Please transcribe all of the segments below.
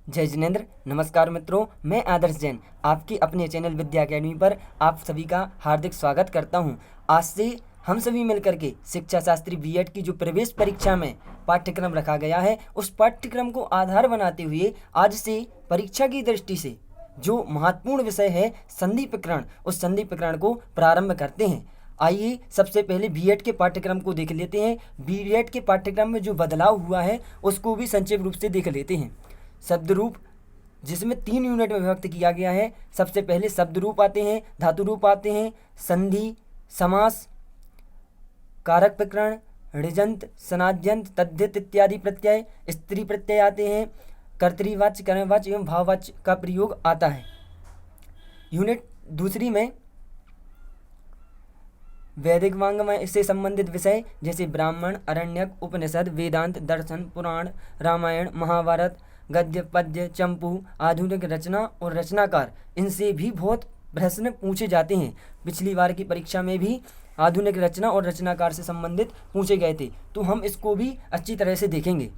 जय जिनेन्द्र। नमस्कार मित्रों, मैं आदर्श जैन आपके अपने चैनल विद्या अकेडमी पर आप सभी का हार्दिक स्वागत करता हूं। आज से हम सभी मिलकर के शिक्षा शास्त्री बीएड की जो प्रवेश परीक्षा में पाठ्यक्रम रखा गया है, उस पाठ्यक्रम को आधार बनाते हुए आज से परीक्षा की दृष्टि से जो महत्वपूर्ण विषय है संधि प्रकरण, उस संधि प्रकरण को प्रारंभ करते हैं। आइए सबसे पहले बीएड के पाठ्यक्रम को देख लेते हैं। बीएड के पाठ्यक्रम में जो बदलाव हुआ है उसको भी संक्षिप्त रूप से देख लेते हैं। शब्द रूप, जिसमें 3 यूनिट में विभक्त किया गया है। सबसे पहले शब्द रूप आते हैं, धातु रूप आते हैं, संधि, समास, कारक प्रकरण, ऋजंत, सनाद्यंत, तद्धित इत्यादि प्रत्यय, स्त्री प्रत्यय आते हैं, कर्तृवाच्य, कर्मवाच्य एवं भाववाच्य का प्रयोग आता है। यूनिट दूसरी में वैदिक वांग्मय से संबंधित विषय जैसे ब्राह्मण, अरण्यक, उपनिषद, वेदांत, दर्शन, पुराण, रामायण, महाभारत, गद्य, पद्य, चंपू, आधुनिक रचना और रचनाकार, इनसे भी बहुत प्रश्न पूछे जाते हैं। पिछली बार की परीक्षा में भी आधुनिक रचना और रचनाकार से संबंधित पूछे गए थे, तो हम इसको भी अच्छी तरह से देखेंगे।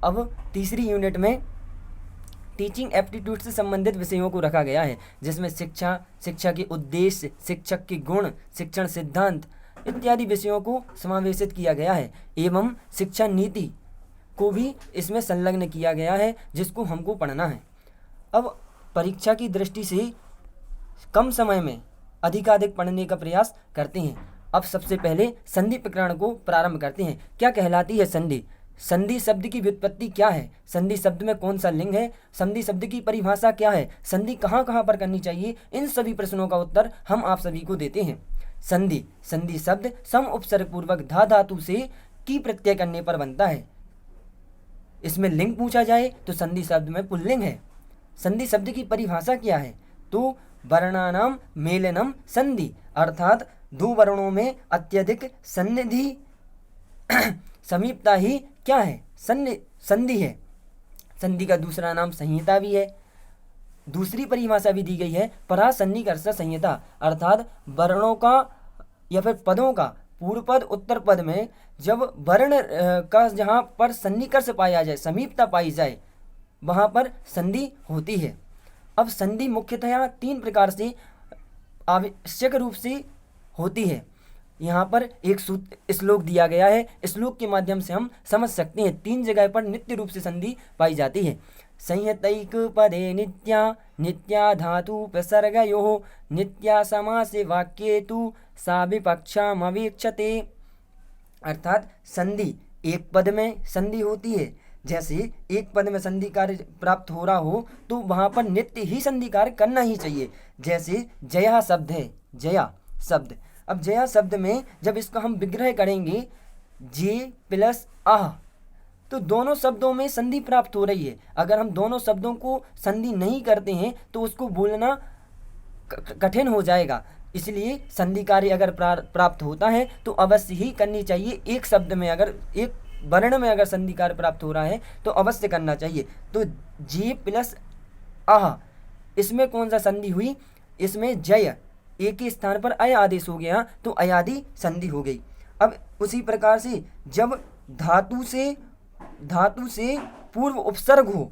अब तीसरी यूनिट में टीचिंग एप्टीट्यूड से संबंधित विषयों को रखा गया है, जिसमें शिक्षा, शिक्षा के उद्देश्य, शिक्षक के गुण, शिक्षण सिद्धांत इत्यादि विषयों को समावेशित किया गया है एवं शिक्षा नीति को भी इसमें संलग्न किया गया है, जिसको हमको पढ़ना है। अब परीक्षा की दृष्टि से कम समय में अधिकाधिक पढ़ने का प्रयास करते हैं। अब सबसे पहले संधि प्रकरण को प्रारंभ करते हैं। क्या कहलाती है संधि? संधि शब्द की व्युत्पत्ति क्या है? संधि शब्द में कौन सा लिंग है? संधि शब्द की परिभाषा क्या है? संधि कहाँ कहाँ पर करनी चाहिए? इन सभी प्रश्नों का उत्तर हम आप सभी को देते हैं। संधि, संधि शब्द सम उपसर्ग पूर्वक धा धातु से की प्रत्यय करने पर बनता है। इसमें लिंग पूछा जाए तो संधि शब्द में पुल्लिंग है। संधि शब्द की परिभाषा क्या है? तो वर्णानाम मेलनम संधि, अर्थात दो वर्णों में अत्यधिक सन्निधि समीपता ही क्या है? संधि है। संधि का दूसरा नाम संहिता भी है। दूसरी परिभाषा भी दी गई है, परासन्निकर्ष संहिता, अर्थात वर्णों का या फिर पदों का पूर्व पद उत्तर पद में जब वर्ण का जहाँ पर सन्निकर्ष पाया जाए, समीपता पाई जाए, वहाँ पर संधि होती है। अब संधि मुख्यतः 3 प्रकार से आवश्यक रूप से होती है। यहाँ पर एक श्लोक दिया गया है, श्लोक के माध्यम से हम समझ सकते हैं। 3 जगह पर नित्य रूप से संधि पाई जाती है। संहितैक पदे नित्या, नित्या धातु प्रसर्गयोः, नित्या समासे वाक्ये तु सा विपक्षामवीक्षते। अर्थात संधि एक पद में संधि होती है। जैसे एक पद में संधि कार्य प्राप्त हो रहा हो तो वहाँ पर नित्य ही संधि कार्य करना ही चाहिए। जैसे जया शब्द है, जया शब्द। अब जया शब्द में जब इसका हम विग्रह करेंगे जे प्लस आह, तो दोनों शब्दों में संधि प्राप्त हो रही है। अगर हम दोनों शब्दों को संधि नहीं करते हैं तो उसको बोलना कठिन हो जाएगा। इसलिए संधि कार्य अगर प्राप्त होता है तो अवश्य ही करनी चाहिए। एक शब्द में अगर एक वर्ण में अगर संधि कार्य प्राप्त हो रहा है तो अवश्य करना चाहिए। तो जे प्लस आह, इसमें कौन सा संधि हुई? इसमें जय, एक के स्थान पर अय आदेश हो गया तो अयादि संधि हो गई। अब उसी प्रकार से जब धातु से पूर्व उपसर्ग हो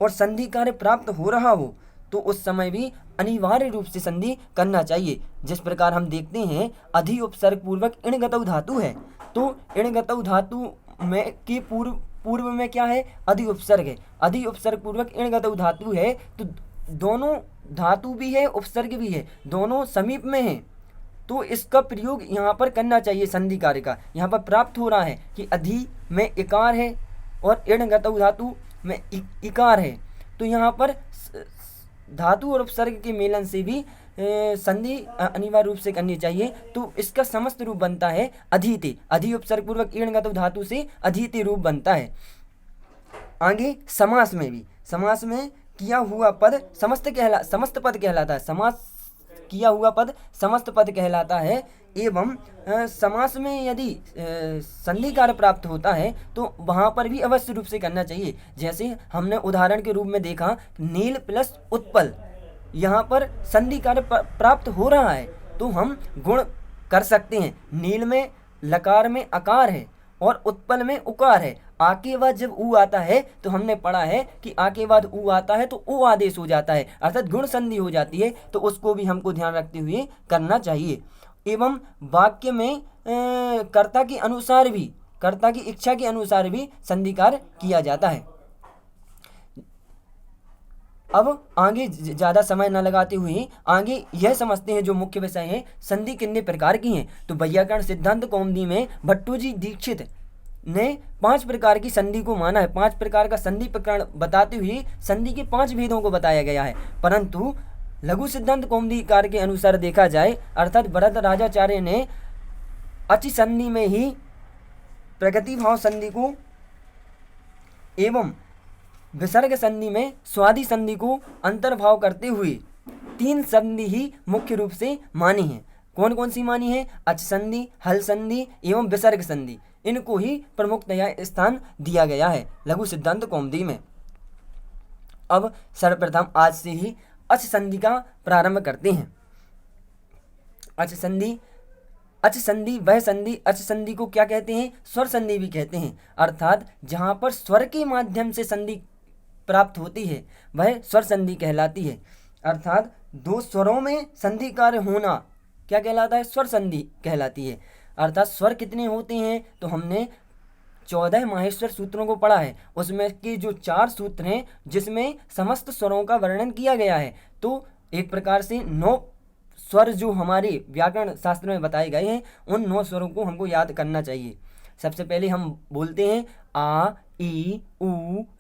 और संधि कार्य प्राप्त हो रहा हो तो उस समय भी अनिवार्य रूप से संधि करना चाहिए। जिस प्रकार हम देखते हैं अधि उपसर्ग पूर्वक इणगतौ धातु है, तो इणगतौ धातु में के पूर्व में क्या है? अधि उपसर्ग है। अधि उपसर्ग पूर्वक इणगतौ धातु है तो दोनों धातु भी है, उपसर्ग भी है, दोनों समीप में हैं, तो इसका प्रयोग यहाँ पर करना चाहिए। संधि कार्य का यहाँ पर प्राप्त हो रहा है कि अधि में इकार है और इणगतौ धातु में इकार है, तो यहाँ पर धातु और उपसर्ग के मेलन से भी संधि अनिवार्य रूप से करनी चाहिए। तो इसका समस्त रूप बनता है अधीते। अधि उपसर्ग पूर्वक इणगतौ धातु से अधीते रूप बनता है। आगे समास में भी, समास में किया हुआ पद समस्त पद कहलाता है। समास किया हुआ पद समस्त पद कहलाता है। एवं समास में यदि संधि कार्य प्राप्त होता है तो वहाँ पर भी अवश्य रूप से करना चाहिए। जैसे हमने उदाहरण के रूप में देखा नील प्लस उत्पल, यहाँ पर संधि कार्य प्राप्त हो रहा है तो हम गुण कर सकते हैं। नील में लकार में अकार है और उत्पल में उकार है। आ के बाद जब ऊ आता है तो हमने पढ़ा है कि आ के बाद ऊ आता है तो ऊ आदेश हो जाता है, अर्थात गुण संधि हो जाती है, तो उसको भी हमको ध्यान रखते हुए करना चाहिए। एवं वाक्य में कर्ता के अनुसार भी, कर्ता की इच्छा के अनुसार भी संधि कार्य किया जाता है। अब आगे ज़्यादा समय न लगाते हुए आगे यह समझते हैं जो मुख्य विषय है, संधि कितने प्रकार की हैं। तो वैयाकरण सिद्धांत कौमुदी में भट्टोजी दीक्षित ने 5 प्रकार की संधि को माना है। 5 प्रकार का संधि प्रकरण बताते हुए संधि के 5 भेदों को बताया गया है। परंतु लघु सिद्धांत कौमुदीकार के अनुसार देखा जाए, अर्थात भरत राजाचार्य ने अचि संधि में ही प्रगति भाव संधि को एवं विसर्ग संधि में स्वादि संधि को अंतर्भाव करते हुए 3 संधि ही मुख्य रूप से मानी हैं। कौन कौन सी मानी है? अच संधि, हल संधि एवं विसर्ग संधि, इनको ही प्रमुखतया स्थान दिया गया है लघु सिद्धांत कौमुदी में। अब सर्वप्रथम आज से ही अच संधि का प्रारंभ करते हैं। अच संधि, अच संधि वह संधि, अच संधि को क्या कहते हैं? स्वर संधि भी कहते हैं, अर्थात जहाँ पर स्वर के माध्यम से संधि प्राप्त होती है वह स्वर संधि कहलाती है। अर्थात 2 स्वरों में संधि कार्य होना क्या कहलाता है? स्वर संधि कहलाती है। अर्थात स्वर कितने होते हैं? तो हमने 14 माहेश्वर सूत्रों को पढ़ा है, उसमें के जो 4 सूत्र हैं जिसमें समस्त स्वरों का वर्णन किया गया है। तो एक प्रकार से 9 स्वर जो हमारे व्याकरण शास्त्र में बताए गए हैं, उन 9 स्वरों को हमको याद करना चाहिए। सबसे पहले हम बोलते हैं आ, ई, उ,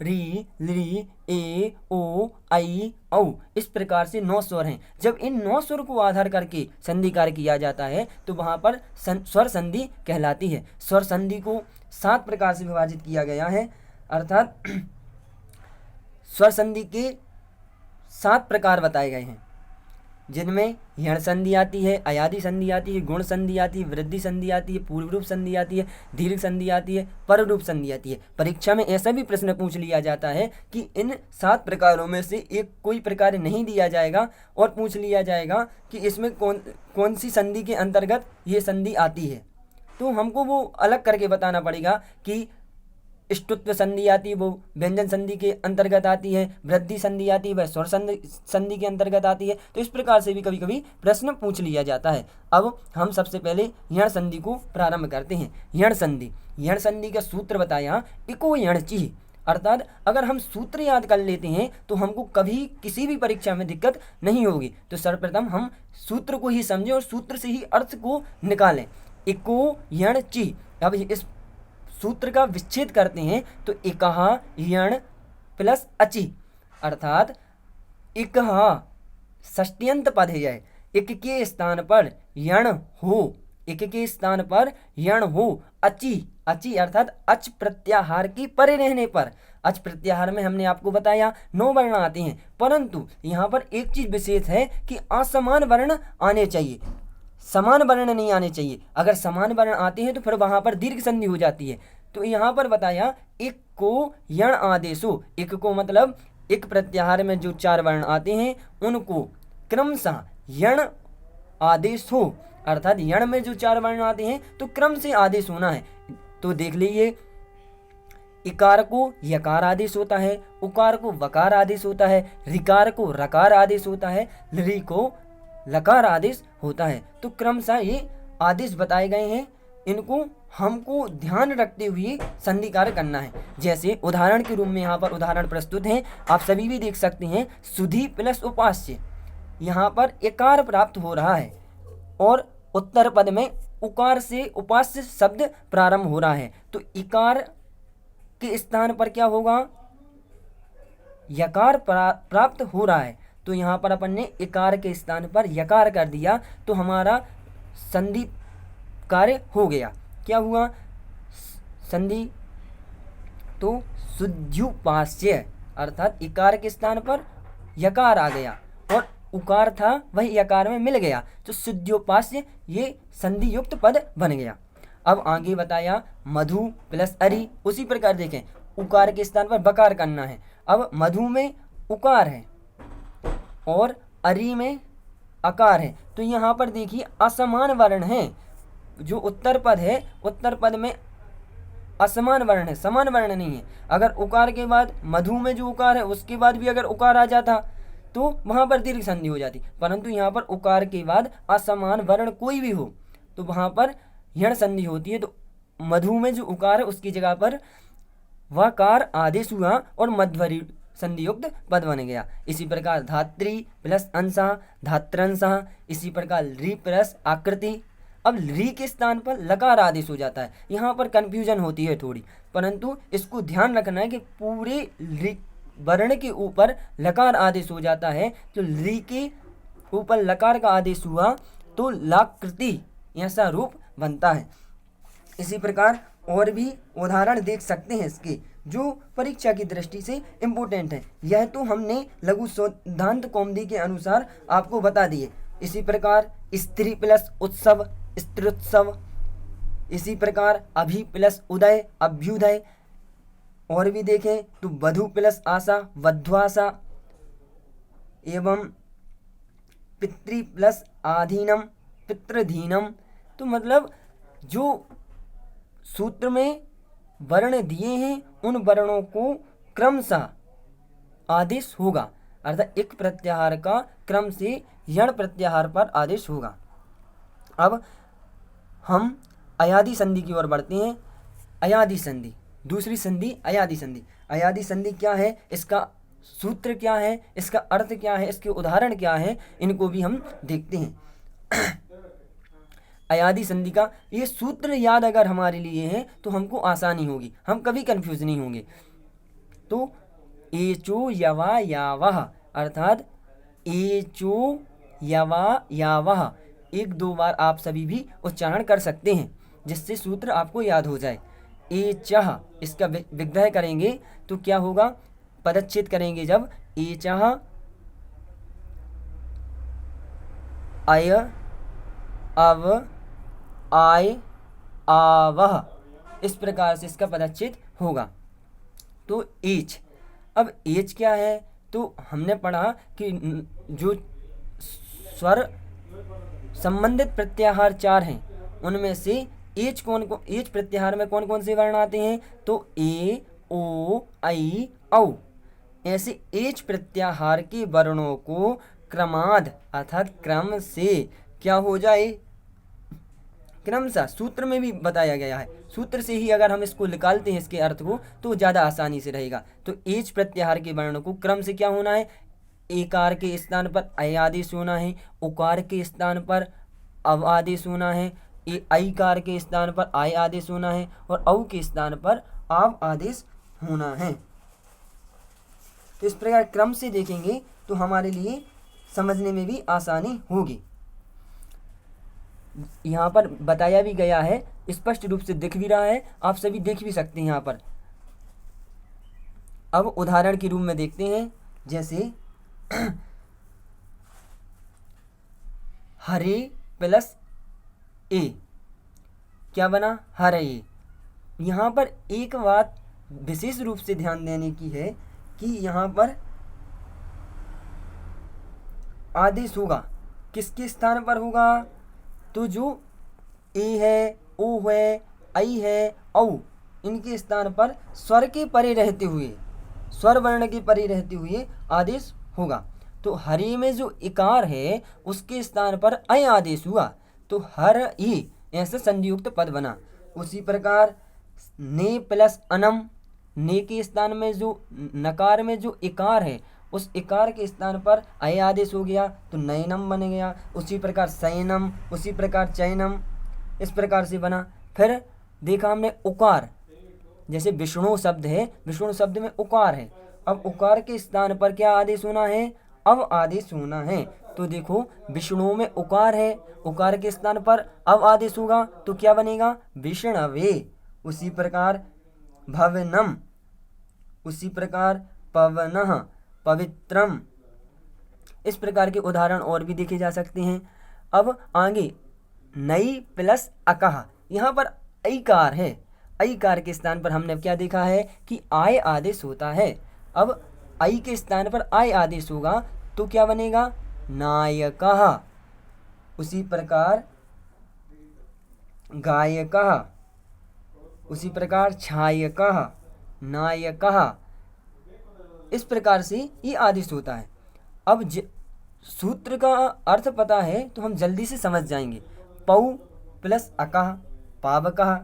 री, ली, ए, ओ, आई, औ। इस प्रकार से 9 स्वर हैं। जब इन 9 स्वर को आधार करके संधि कार्य किया जाता है तो वहाँ पर स्वर संधि कहलाती है। स्वर संधि को 7 प्रकार से विभाजित किया गया है, अर्थात स्वर संधि के 7 प्रकार बताए गए हैं, जिनमें यण संधि आती है, अयादि संधि आती है, गुण संधि आती है, वृद्धि संधि आती है, पूर्व रूप संधि आती है, दीर्घ संधि आती है, पर रूप संधि आती है। परीक्षा में ऐसा भी प्रश्न पूछ लिया जाता है कि इन 7 प्रकारों में से एक कोई प्रकार नहीं दिया जाएगा और पूछ लिया जाएगा कि इसमें कौन सी संधि के अंतर्गत ये संधि आती है, तो हमको वो अलग करके बताना पड़ेगा कि ष्टुत्व संधि आती है वो व्यंजन संधि के अंतर्गत आती है, वृद्धि संधि आती है वह स्वर संधि के अंतर्गत आती है। तो इस प्रकार से भी कभी कभी प्रश्न पूछ लिया जाता है। अब हम सबसे पहले यण संधि को प्रारंभ करते हैं। यण संधि, यण संधि का सूत्र बताया इको यण ची, अर्थात अगर हम सूत्र याद कर लेते हैं तो हमको कभी किसी भी परीक्षा में दिक्कत नहीं होगी। तो सर्वप्रथम हम सूत्र को ही समझें और सूत्र से ही अर्थ को निकालें। इको यण ची, अब इस सूत्र का विच्छेद करते हैं तो इकहा यण प्लस अचि, अर्थात इकहा षष्ट्यंत पद है यह, इक के स्थान पर यण हो, इक के स्थान पर यण हो, अचि, अचि अर्थात अच प्रत्याहार की परे रहने पर। अच प्रत्याहार में हमने आपको बताया 9 वर्ण आते हैं, परंतु यहाँ पर एक चीज विशेष है कि असमान वर्ण आने चाहिए, समान वर्ण नहीं आने चाहिए। अगर समान वर्ण आते हैं तो फिर वहाँ पर दीर्घ संधि हो जाती है। तो यहाँ पर बताया एक को यण आदेशो, एक को मतलब एक प्रत्याहार में जो 4 वर्ण आते हैं उनको क्रमशः यण आदेश हो, अर्थात यण में जो 4 वर्ण आते हैं तो क्रम से आदेश होना है। तो देख लीजिए, इकार को यकार आदेश होता है, उकार को वकार आदेश होता है, ऋकार को रकार आदेश होता है, लृ को लकार आदेश होता है। तो क्रमशः ये आदेश बताए गए हैं, इनको हमको ध्यान रखते हुए संधि कार्य करना है। जैसे उदाहरण के रूप में यहाँ पर उदाहरण प्रस्तुत हैं, आप सभी भी देख सकते हैं। सुधि प्लस उपास्य, यहाँ पर इकार प्राप्त हो रहा है और उत्तर पद में उकार से उपास्य शब्द प्रारंभ हो रहा है। तो इकार के स्थान पर क्या होगा? यकार प्राप्त हो रहा है। तो यहाँ पर अपन ने इकार के स्थान पर यकार कर दिया तो हमारा संधि कार्य हो गया। क्या हुआ? संधि तो शुद्ध्युपास्य, अर्थात इकार के स्थान पर यकार आ गया और उकार था वही यकार में मिल गया, तो शुद्ध्योपास्य ये संधि युक्त पद बन गया। अब आगे बताया मधु प्लस अरि, उसी प्रकार देखें उकार के स्थान पर बकार करना है। अब मधु में उकार है और अरि में अकार है, तो यहाँ पर देखिए असमान वर्ण है। जो उत्तर पद है, उत्तर पद में असमान वर्ण है, समान वर्ण नहीं है। अगर उकार के बाद मधु में जो उकार है उसके बाद भी अगर उकार आ जाता तो वहाँ पर दीर्घ संधि हो जाती, परंतु यहाँ पर उकार के बाद असमान वर्ण कोई भी हो तो वहाँ पर यण संधि होती है। तो मधु में जो उकार है उसकी जगह पर वकार आदेश हुआ और मध्वरी संधि युक्त पद बन गया। इसी प्रकार धात्री प्लस अंशा धात्रंशा, इसी प्रकार री प्लस आकृति। अब री के स्थान पर लकार आदेश हो जाता है, यहाँ पर कंफ्यूजन होती है थोड़ी, परंतु इसको ध्यान रखना है कि पूरे री वर्ण के ऊपर लकार आदेश हो जाता है। तो री के ऊपर लकार का आदेश हुआ तो लाकृति ऐसा रूप बनता है। इसी प्रकार और भी उदाहरण देख सकते हैं इसके जो परीक्षा की दृष्टि से इम्पोर्टेंट है। यह तो हमने लघु सिद्धांत कौमुदी के अनुसार आपको बता दिए। इसी प्रकार स्त्री प्लस उत्सव स्त्रोत्सव, इसी प्रकार अभि प्लस उदय अभ्युदय। और भी देखें तो वधु प्लस आशा वध्वाशा, एवं पितृ प्लस आधीनम पितृधीनम। तो मतलब जो सूत्र में वर्ण दिए हैं उन वर्णों को क्रमशः आदेश होगा, अर्थात एक प्रत्याहार का क्रम से यण प्रत्याहार पर आदेश होगा। अब हम अयादि संधि की ओर बढ़ते हैं। अयादि संधि, दूसरी संधि अयादि संधि। अयादि संधि क्या है, इसका सूत्र क्या है, इसका अर्थ क्या है, इसके उदाहरण क्या है, इनको भी हम देखते हैं। अयादि संधि का ये सूत्र याद अगर हमारे लिए है तो हमको आसानी होगी, हम कभी कंफ्यूज नहीं होंगे। तो एचो यवा यावह, अर्थात एचो यवा यावह, एक दो बार आप सभी भी उच्चारण कर सकते हैं जिससे सूत्र आपको याद हो जाए। एचह, इसका विग्रह करेंगे तो क्या होगा, पदच्छेद करेंगे जब एचह अय अव आय आवह, इस प्रकार से इसका पदच्छेद होगा। तो एच, अब एच क्या है, तो हमने पढ़ा कि जो स्वर संबंधित प्रत्याहार 4 हैं उनमें से एच एच प्रत्याहार में कौन कौन से वर्ण आते हैं, तो ए ओ आई औ। ऐसे एच प्रत्याहार के वर्णों को क्रमाद अर्थात क्रम से क्या हो जाए, क्रमशः सूत्र में भी बताया गया है। सूत्र से ही अगर हम इसको निकालते हैं इसके अर्थ को तो ज़्यादा आसानी से रहेगा। तो एच प्रत्याहार के वर्ण को क्रम से क्या होना है, एकार के स्थान पर अय आदेश होना है, उकार के स्थान पर अव आदेश होना है, ऐकार के स्थान पर आय आदेश होना है और औ के स्थान पर आव आदेश होना है। तो इस प्रकार क्रम से देखेंगे तो हमारे लिए समझने में भी आसानी होगी। यहाँ पर बताया भी गया है, स्पष्ट रूप से दिख भी रहा है, आप सभी देख भी सकते हैं यहाँ पर। अब उदाहरण के रूप में देखते हैं, जैसे हरे प्लस ए, क्या बना, हरे। यहाँ पर एक बात विशेष रूप से ध्यान देने की है कि यहाँ पर आदेश होगा किसके स्थान पर होगा, तो जो ए है, ओ है, आई है, औ, इनके स्थान पर स्वर के परे रहते हुए, स्वर वर्ण के परे रहते हुए आदेश होगा। तो हरि में जो इकार है उसके स्थान पर अय आदेश हुआ तो हर ई ऐसे संधियुक्त पद बना। उसी प्रकार ने प्लस अनम, ने के स्थान में जो नकार में जो इकार है उस इकार के स्थान पर अय आदेश हो गया तो नयनम बन गया। उसी प्रकार शयनम, उसी प्रकार चयनम, इस प्रकार से बना। फिर देखा हमने उकार, जैसे विष्णु शब्द है, विष्णु शब्द में उकार है, अब उकार के स्थान पर क्या आदेश होना है, अव आदेश होना है। तो देखो विष्णु में उकार है, उकार के स्थान पर अव आदेश होगा तो क्या बनेगा, विष्णवे। उसी प्रकार भवनम, उसी प्रकार पवनः, पवित्रम। इस प्रकार के उदाहरण और भी देखे जा सकते हैं। अब आगे नई प्लस अकह, यहाँ पर ऐकार है, ऐकार के स्थान पर हमने क्या देखा है कि आय आदेश होता है। अब आई के स्थान पर आय आदेश होगा तो क्या बनेगा, नायकः। उसी प्रकार गायकः, उसी प्रकार छायकः, नायकः, इस प्रकार से ये आदेश होता है। अब सूत्र का अर्थ पता है तो हम जल्दी से समझ जाएंगे। पौ प्लस अकः पावकः,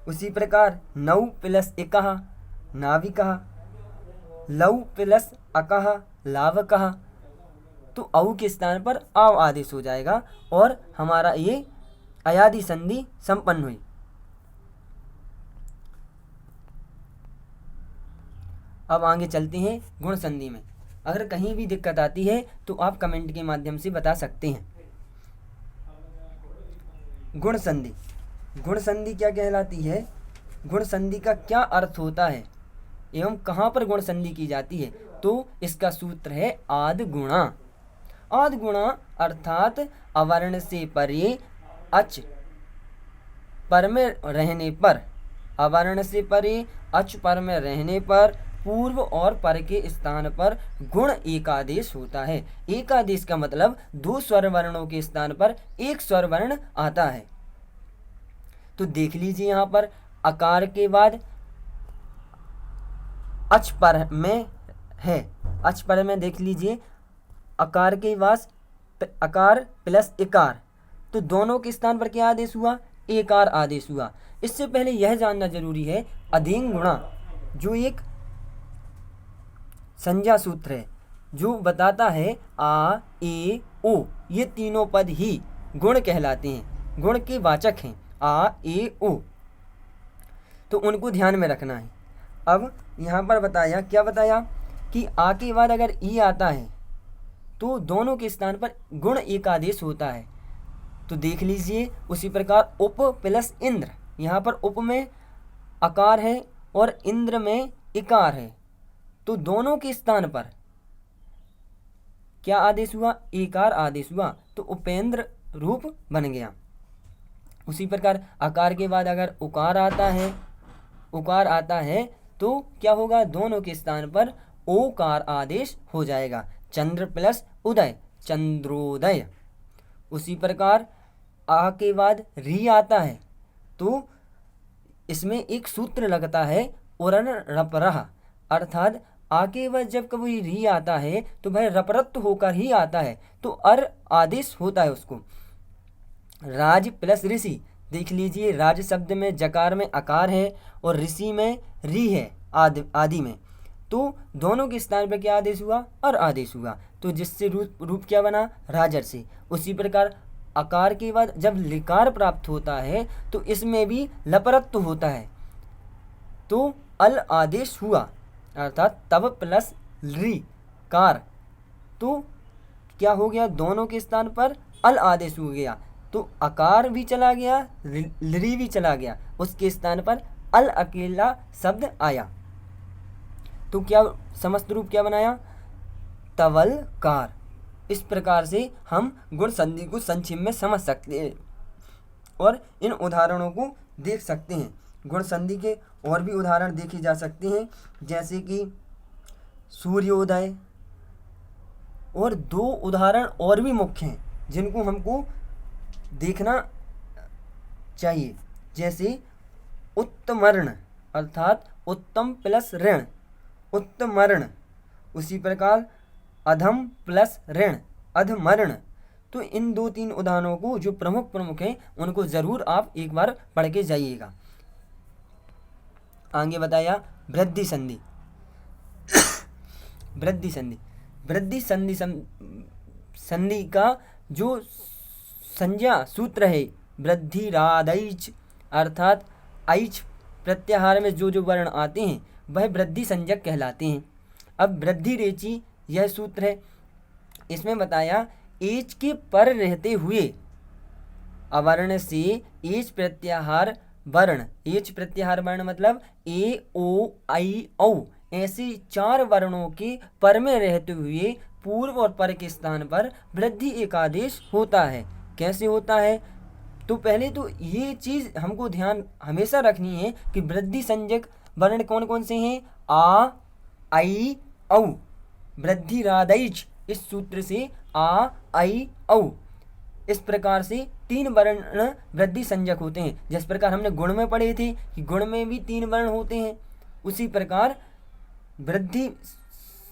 उसी प्रकार नौ प्लस इकः नाविकः, लौ प्लस अकः लावकः, तो औ के स्थान पर आव आदेश हो जाएगा और हमारा ये अयादि संधि संपन्न हुई। अब आगे चलते हैं गुण संधि में। अगर कहीं भी दिक्कत आती है तो आप कमेंट के माध्यम से बता सकते हैं। गुण संधि, गुण संधि क्या कहलाती है, गुण संधि का क्या अर्थ होता है एवं कहाँ पर गुण संधि की जाती है, तो इसका सूत्र है आदि गुणा। आदि गुणा अर्थात अवर्ण से परे अच पर में रहने पर, अवर्ण से परे अच पर में रहने पर पूर्व और पर के स्थान पर गुण एकादेश होता है। एकादेश का मतलब दो स्वर वर्णों के स्थान पर एक स्वर वर्ण आता है। तो देख लीजिए यहाँ पर अकार के बाद अच पर में है, अच पर में देख लीजिए अकार के बाद अकार प्लस इकार, तो दोनों के स्थान पर क्या आदेश हुआ, एकार आदेश हुआ। इससे पहले यह जानना जरूरी है अधीन गुणा जो एक संज्ञा सूत्र है जो बताता है आ ए ओ, ये तीनों पद ही गुण कहलाते हैं, गुण के वाचक हैं आ ए ओ, तो उनको ध्यान में रखना है। अब यहाँ पर बताया, क्या बताया कि आ के बाद अगर ई आता है तो दोनों के स्थान पर गुण एकादेश होता है। तो देख लीजिए उसी प्रकार उप प्लस इंद्र, यहाँ पर उप में अकार है और इंद्र में इकार है, तो दोनों के स्थान पर क्या आदेश हुआ, एकार आदेश हुआ, तो उपेंद्र रूप बन गया। उसी प्रकार अकार के बाद अगर उकार आता है, उकार आता है तो क्या होगा, दोनों के स्थान पर ओकार आदेश हो जाएगा। चंद्र प्लस उदय चंद्रोदय। उसी प्रकार आ के बाद री आता है तो इसमें एक सूत्र लगता है उरन रपरह, अर्थात आ के बाद जब कभी री आता है तो भाई रपरत्व होकर ही आता है, तो अर आदेश होता है उसको। राज प्लस ऋषि, देख लीजिए राज शब्द में जकार में अकार है और ऋषि में री है आदि में, तो दोनों के स्थान पर क्या आदेश हुआ, और आदेश हुआ, तो जिससे रूप क्या बना, राजर से। उसी प्रकार अकार के बाद जब लिकार प्राप्त होता है तो इसमें भी लपरत्व होता है, तो अल आदेश हुआ, अर्थात तब प्लस री कार, तो क्या हो गया, दोनों के स्थान पर अल आदेश हो गया, तो अकार भी चला गया, री भी चला गया, उसके स्थान पर अल अकेला शब्द आया, तो क्या समस्त रूप क्या बनाया, तवलकार। इस प्रकार से हम गुण संधि को संक्षेप में समझ सकते हैं और इन उदाहरणों को देख सकते हैं। गुण संधि के और भी उदाहरण देखे जा सकते हैं, जैसे कि सूर्योदय, और दो उदाहरण और भी मुख्य हैं जिनको हमको देखना चाहिए, जैसे उत्तमर्ण अर्थात उत्तम प्लस ऋण, उत्तमर्ण। उसी प्रकार अधम प्लस ऋण, अधमर्ण। तो इन दो तीन उदाहरणों को जो प्रमुख हैं उनको ज़रूर आप एक बार पढ़ के जाइएगा। आगे बताया वृद्धि संधि। वृद्धि संधि, वृद्धि संधि संधि का जो संज्ञा सूत्र है वृद्धि रादैच, अर्थात ऐच प्रत्याहार में जो जो वर्ण आते हैं वह वृद्धि संज्ञक कहलाते हैं। अब वृद्धि रेची यह सूत्र है, इसमें बताया एच के पर रहते हुए अवर्ण से एच प्रत्याहार वर्ण, एच प्रत्याहार वर्ण मतलब ए ओ आई औ, ऐसे चार वर्णों के पर में रहते हुए पूर्व और पर के स्थान पर वृद्धि एकादेश होता है। कैसे होता है, तो पहले तो ये चीज़ हमको ध्यान हमेशा रखनी है कि वृद्धि संज्ञक वर्ण कौन कौन से हैं, आ आई औ। वृद्धि रादैच इस सूत्र से आ आई औ, इस प्रकार से तीन वर्ण वृद्धि संज्ञक होते हैं। जिस प्रकार हमने गुण में पढ़े थे कि गुण में भी तीन वर्ण होते हैं, उसी प्रकार वृद्धि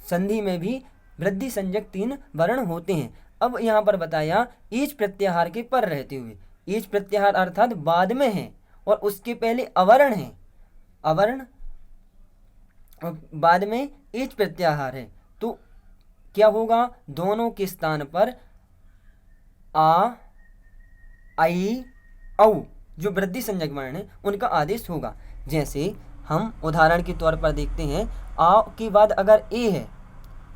संधि में भी वृद्धि संज्ञक तीन वर्ण होते हैं। अब यहाँ पर बताया ईच प्रत्याहार के पर रहते हुए। ईच प्रत्याहार अर्थात बाद में है और उसके पहले अवर्ण है, अवर्ण और बाद में ईच प्रत्याहार है, तो क्या होगा, दोनों के स्थान पर आ, आई, औ जो वृद्धि संज्ञक वर्ण है उनका आदेश होगा। जैसे हम उदाहरण के तौर पर देखते हैं, आ के बाद अगर ए है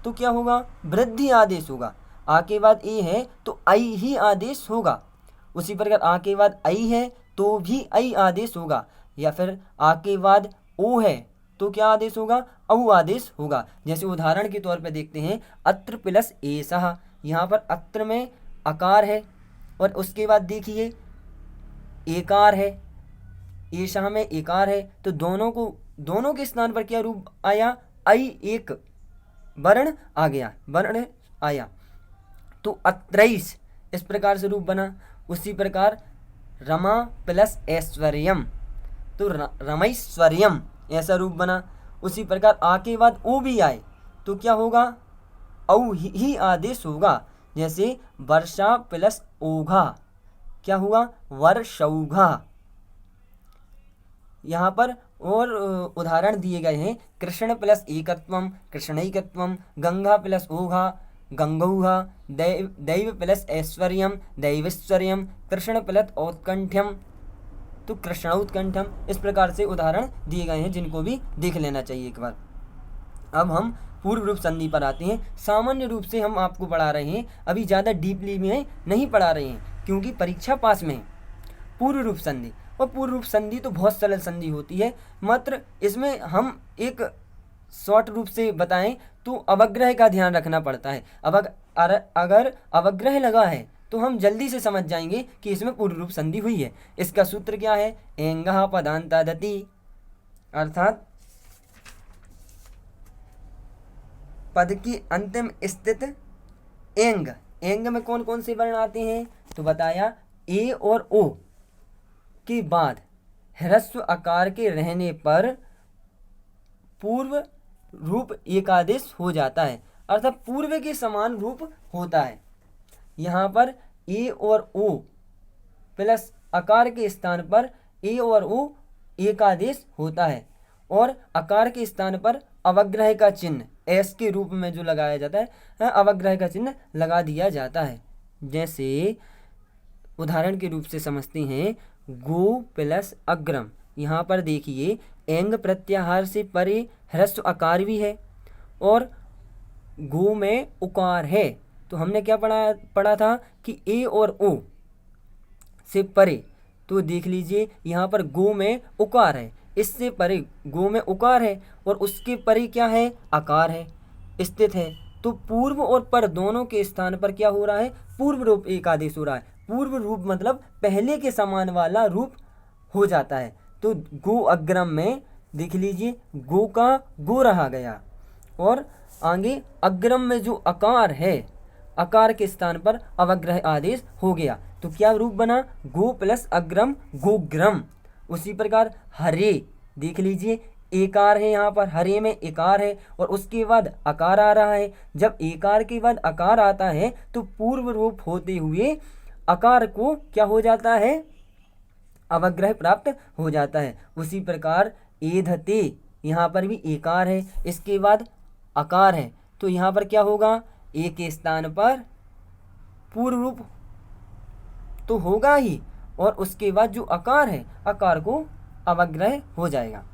तो क्या होगा, वृद्धि आदेश होगा। आ के बाद ए है तो आई ही आदेश होगा। उसी प्रकार आ के बाद आई है तो भी आई आदेश होगा, या फिर आ के बाद ओ है तो क्या आदेश होगा, औ आदेश होगा। जैसे उदाहरण के तौर पर देखते हैं, अत्र प्लस एसह, यहाँ पर अत्र में अकार है और उसके बाद देखिए एकार है, एशह में एकार है, तो दोनों के स्थान पर क्या रूप आया, आई एक वर्ण आ गया, वर्ण आया, तो अत्रैस इस प्रकार से रूप बना। उसी प्रकार रमा प्लस ऐश्वर्यम तो रमैश्वर्यम ऐसा रूप बना। उसी प्रकार आ के बाद ओ भी आए तो क्या होगा, औ ही आदेश होगा। जैसे वर्षा प्लस ओघा क्या हुआ, वर्षौघा। यहाँ पर और उदाहरण दिए गए हैं, कृष्ण प्लस एकत्वम कृष्णैकत्वम, गंगा प्लस ओघा गंगौघा, दैव प्लस ऐश्वर्यम दैवैश्वर्यम, कृष्ण प्लस औत्कंठ्यम तो कृष्णौत्कंठ्यम। इस प्रकार से उदाहरण दिए गए हैं जिनको भी देख लेना चाहिए एक बार। अब हम पूर्व रूप संधि पर आते हैं। सामान्य रूप से हम आपको पढ़ा रहे हैं, अभी ज़्यादा डीपली में नहीं पढ़ा रहे हैं क्योंकि परीक्षा पास में है। पूर्व रूप संधि, और पूर्व रूप संधि तो बहुत सरल संधि होती है, मात्र इसमें हम एक शॉर्ट रूप से बताएं तो अवग्रह का ध्यान रखना पड़ता है। अगर अवग्रह लगा है तो हम जल्दी से समझ जाएंगे कि इसमें पूर्व रूप संधि हुई है। इसका सूत्र क्या है, एंगः पदान्तादति, अर्थात पद की अंतिम स्थित एंग। एंग में कौन कौन से वर्ण आते हैं तो बताया, ए और ओ के बाद ह्रस्व आकार के रहने पर पूर्व रूप एकादेश हो जाता है, अर्थात पूर्व के समान रूप होता है। यहाँ पर ए और ओ प्लस आकार के स्थान पर ए और ओ एकादेश होता है, और आकार के स्थान पर अवग्रह का चिन्ह एस के रूप में जो लगाया जाता है, अवग्रह का चिन्ह लगा दिया जाता है। जैसे उदाहरण के रूप से समझते हैं, गो प्लस अग्रम। यहाँ पर देखिए एंग प्रत्याहार से परे ह्रस्व आकार भी है और गो में उकार है, तो हमने क्या पढ़ा था कि ए और ओ से परे, तो देख लीजिए यहाँ पर गो में उकार है, इससे परे गो में उकार है और उसके परे क्या है, आकार है, स्थित है। तो पूर्व और पर दोनों के स्थान पर क्या हो रहा है, पूर्व रूप एक आदेश हो रहा है। पूर्व रूप मतलब पहले के समान वाला रूप हो जाता है। तो गो अग्रम में देख लीजिए गो का गो रहा गया, और आगे अग्रम में जो आकार है, आकार के स्थान पर अवग्रह आदेश हो गया, तो क्या रूप बना, गो प्लस अग्रम गोग्रम। उसी प्रकार हरे देख लीजिए एकार है, यहाँ पर हरे में एकार है और उसके बाद आकार आ रहा है। जब एकार के बाद आकार आता है तो पूर्व रूप होते हुए आकार को क्या हो जाता है, अवग्रह प्राप्त हो जाता है। उसी प्रकार एधते, यहाँ पर भी एकार है, इसके बाद आकार है, तो यहाँ पर क्या होगा, ए के स्थान पर पूर्व रूप तो होगा ही, और उसके बाद जो आकार है, आकार को अवग्रह हो जाएगा,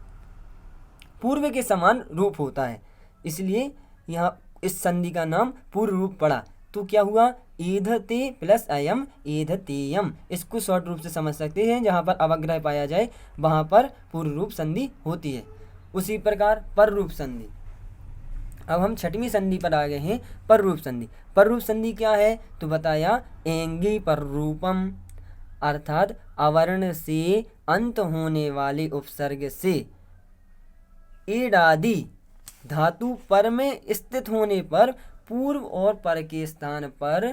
पूर्व के समान रूप होता है। इसलिए यहाँ इस संधि का नाम पूर्व रूप पड़ा। तो क्या हुआ, एधते प्लस अयम एधतेयम। इसको शॉर्ट रूप से समझ सकते हैं, जहाँ पर अवग्रह पाया जाए वहाँ पर पूर्व रूप संधि होती है। उसी प्रकार पर रूप संधि। अब हम छठवीं संधि पर आ गए हैं, पर रूप संधि। पर रूप संधि क्या है तो बताया, एंगी पर रूपम, अर्थात अवर्ण से अंत होने वाले उपसर्ग से एडादि धातु पर में स्थित होने पर पूर्व और पर के स्थान पर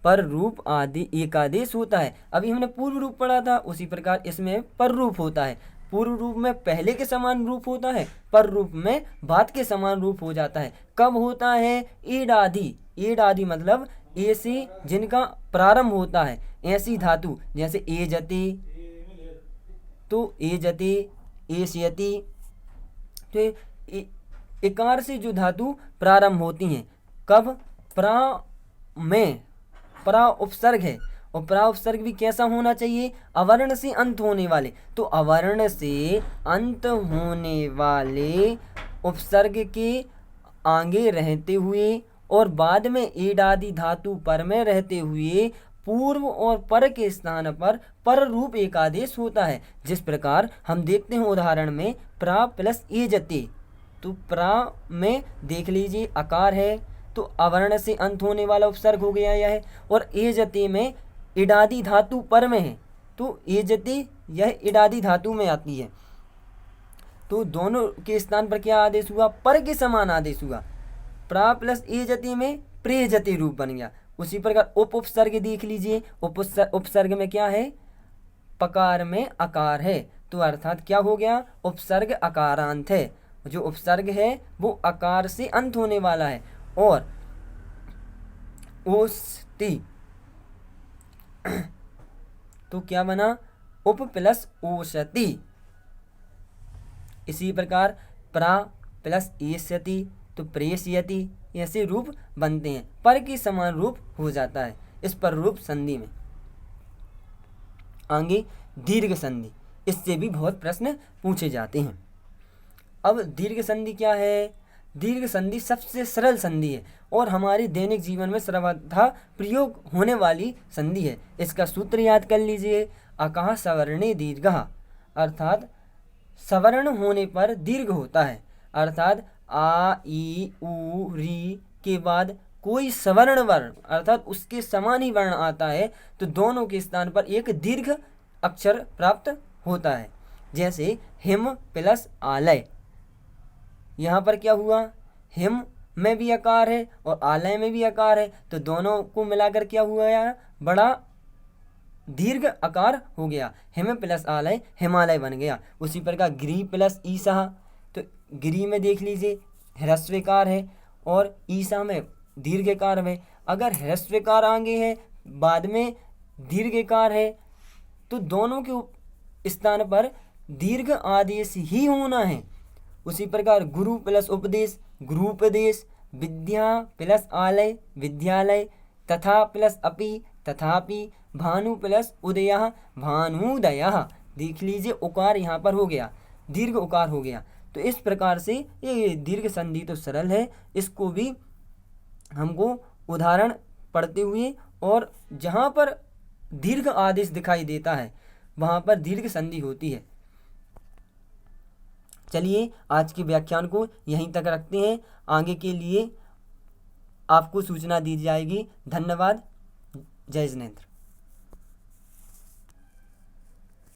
पर रूप आदि एकादेश होता है। अभी हमने पूर्व रूप पढ़ा था, उसी प्रकार इसमें पर रूप होता है। पूर्व रूप में पहले के समान रूप होता है, पर रूप में बाद के समान रूप हो जाता है। कब होता है? ईड आदि। ईड आदि मतलब ऐसे जिनका प्रारंभ होता है, ऐसी धातु जैसे एजते, तो एजते, एष्यति, तो इकार से जो धातु प्रारंभ होती हैं, कब? प्रा में प्रा उपसर्ग है, और प्रा उपसर्ग भी कैसा होना चाहिए? अवर्ण से अंत होने वाले। तो अवर्ण से अंत होने वाले उपसर्ग के आगे रहते हुए और बाद में ईड आदि धातु पर में रहते हुए पूर्व और पर के स्थान पर रूप एक आदेश होता है। जिस प्रकार हम देखते हैं उदाहरण में प्रा प्लस एजते, तो प्रा में देख लीजिए अकार है, तो अवर्ण से अंत होने वाला उपसर्ग हो गया यह है। और एजते में इडादी धातु पर में है, तो एजते यह इडादी धातु में आती है, तो दोनों के स्थान पर क्या आदेश हुआ? पर के समान आदेश हुआ। प्रा प्लस एजते में प्रेजते रूप बन गया। उसी प्रकार उपसर्ग देख लीजिए, उपसर्ग में क्या है? पकार में अकार है, तो अर्थात क्या हो गया? उपसर्ग अकारांत है। जो उपसर्ग है वो अकार से अंत होने वाला है। और ओस्ति, तो क्या बना? उप प्लस ओषति। इसी प्रकार प्रा प्लस एष्यति, तो प्रेष्यति, ऐसे रूप बनते हैं, पर के समान रूप हो जाता है इस पर रूप संधि में। आगे दीर्घ संधि, इससे भी बहुत प्रश्न पूछे जाते हैं। अब दीर्घ संधि क्या है? दीर्घ संधि सबसे सरल संधि है और हमारे दैनिक जीवन में सर्वथा प्रयोग होने वाली संधि है। इसका सूत्र याद कर लीजिए, अकः सवर्णे दीर्घः, अर्थात सवर्ण होने पर दीर्घ होता है। अर्थात आ ई उ री के बाद कोई सवर्ण वर्ण अर्थात उसके समान ही वर्ण आता है तो दोनों के स्थान पर एक दीर्घ अक्षर प्राप्त होता है। जैसे हिम प्लस आलय, यहाँ पर क्या हुआ? हिम में भी आकार है और आलय में भी आकार है, तो दोनों को मिलाकर क्या हुआ? यार बड़ा दीर्घ आकार हो गया, हिम प्लस आलय हिमालय बन गया। उसी प्रकार गिरी प्लस ईसा, तो गिरी में देख लीजिए ह्रस्वकार है और ईसा में दीर्घकार है। अगर ह्रस्वकार आगे है बाद में दीर्घकार है तो दोनों के स्थान पर दीर्घ आदेश ही होना है। उसी प्रकार गुरु प्लस उपदेश गुरुपदेश, विद्या प्लस आलय विद्यालय, तथा प्लस अपि तथापि, भानु प्लस उदयः भानुदयः। देख लीजिए उकार यहाँ पर हो गया, दीर्घ उकार हो गया। तो इस प्रकार से ये दीर्घ संधि तो सरल है, इसको भी हमको उदाहरण पढ़ते हुए और जहाँ पर दीर्घ आदेश दिखाई देता है वहाँ पर दीर्घ संधि होती है। चलिए आज के व्याख्यान को यहीं तक रखते हैं, आगे के लिए आपको सूचना दी जाएगी। धन्यवाद। जय जिनेंद्र।